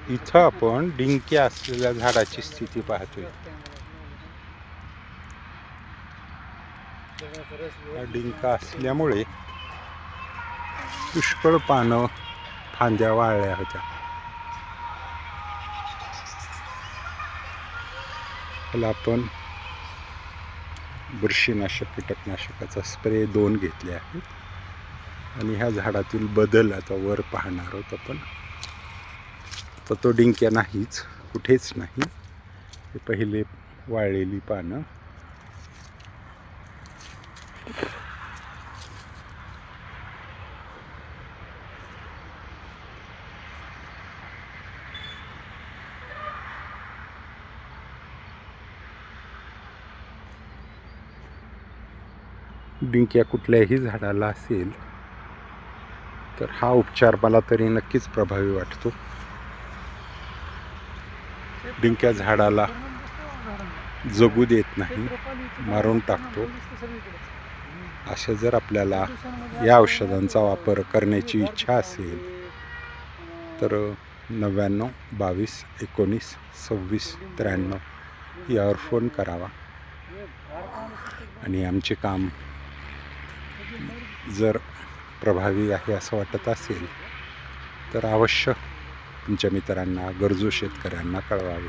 इथं आपण डिंक्या असलेल्या झाडाची स्थिती पाहतोय. हा डिंका असल्यामुळे पुष्कळ पानं फांद्या वाळल्या होत्या. त्याला आपण बुरशीनाशक कीटकनाशकाचा स्प्रे 2 घेतले आहेत आणि ह्या झाडातील बदल आता वर पाहणार आहोत आपण. तर तो डिंक्या नाहीच, कुठेच नाही. हे पहिले वाळलेली पानं. डिंक्या कुठल्याही झाडाला असेल तर हा उपचार मला तरी नक्कीच प्रभावी वाटतो. डिंक्या झाडाला जगू देत नाही, मारून टाकतो. अशा जर आपल्याला या औषधांचा वापर करण्याची इच्छा असेल तर 99 22 19 26 93 यावर फोन करावा आणि आमचे काम जर प्रभावी आहे असं वाटत असेल तर अवश्य तुमच्या मित्रांना, गरजू शेतकऱ्यांना कळवावे.